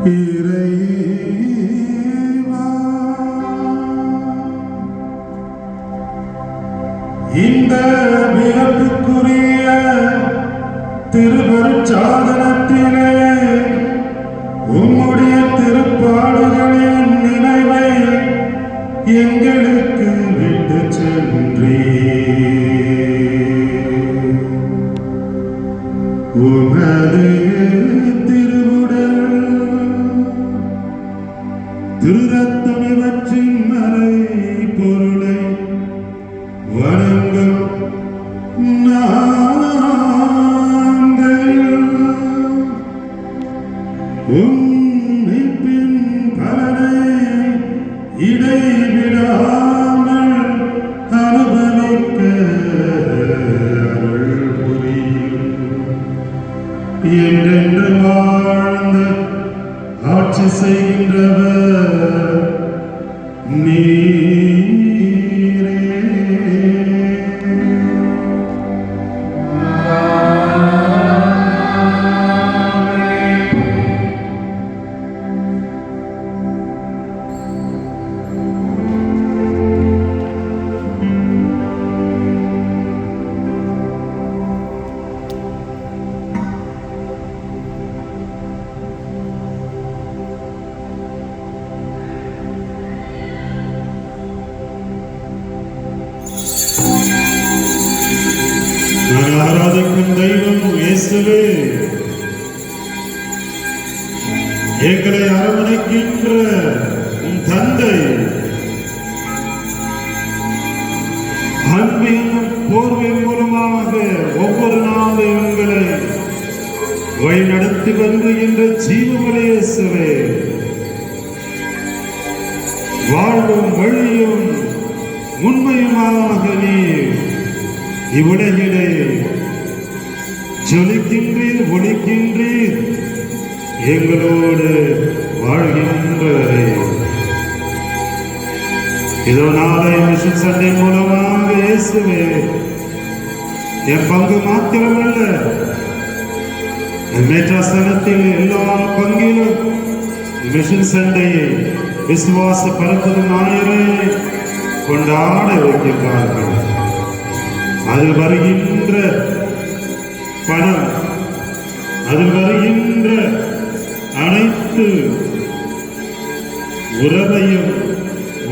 இந்த வியப்புக்குரிய திருவருட்சாதனத்திலே உம்முடைய திருப்பாடுகளின் நினைவை எங்களுக்கு விட்டு சென்றீர். உமது திருவுடல் திருரத்தம் இவற்றின் மறை பொருளை வணங்கும் நாங்கள் உம்மிப்பின் பலனை இடைவிடாமல் அனுபவிக்க அருள் புரியும். என்றென்று வாழ்ந்து ஆட்சி செய்கின்றவர் நீரே. ஆராதிக்கும் தெய்வம் இயேசுவே, எங்களை அரவணைக்கின்ற உன் தந்தை, அன்பின் போர்வை மூலமாக ஒவ்வொரு நாளும் எங்களை வழிநடத்தி வருகின்ற ஜீவமலை இயேசுவே, வாழ்வும் வழியும் உண்மையுமாக நீர் இவ்வுலகிலே ஜொலிக்கின்றீர், ஒளிக்கின்றீர், எங்களோடு வாழ்கின்றவரே. இதோ நாளை மிஷன் சண்டை மூலமாக இயேசுவே, என் பங்கு மாத்திரமல்ல, மேற்றாசனத்தில் எல்லா பங்கிலும் மிஷன் சண்டையை விசுவாச பரப்பது ஞாயிறை கொண்டாட வைக்கின்றார்கள். அதில் வருகின்ற பணம், அதில் வருகின்ற அனைத்து உறவையும்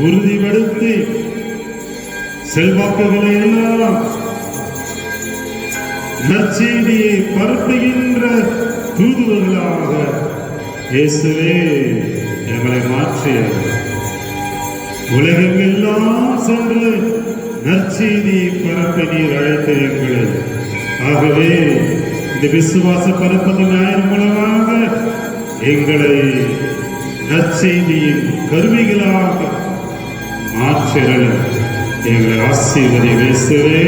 உறுதிப்படுத்தி செல்வாக்குகளை எல்லாம் நற்செய்தியை பரப்புகின்ற தூதுவர்களாக இயேசுவே எங்களை மாற்றிய உலகமெல்லாம் சென்று நற்செய்தி பரப்ப நீர் அழைத்தீர்கள். ஆகவே இந்த விசுவாச பரப்பது ஞாயிறு மூலமாக எங்களை நற்செய்தியின் கருவிகளாக மாற்றிட எங்களை ஆசீர்வதி இயேசுவே,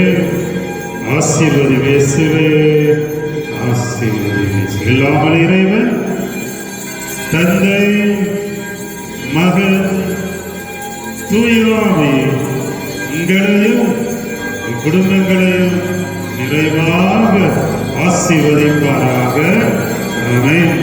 ஆசீர்வதி இயேசுவே, ஆசீர்வதி இயேசுவே. எல்லாமல் இறைவன் தந்தை, மகன், தூய ஆவி உங்களையும் குடும்பங்களையும் நிறைவாக ஆசீர்வதிப்பாராக. ஆமென்.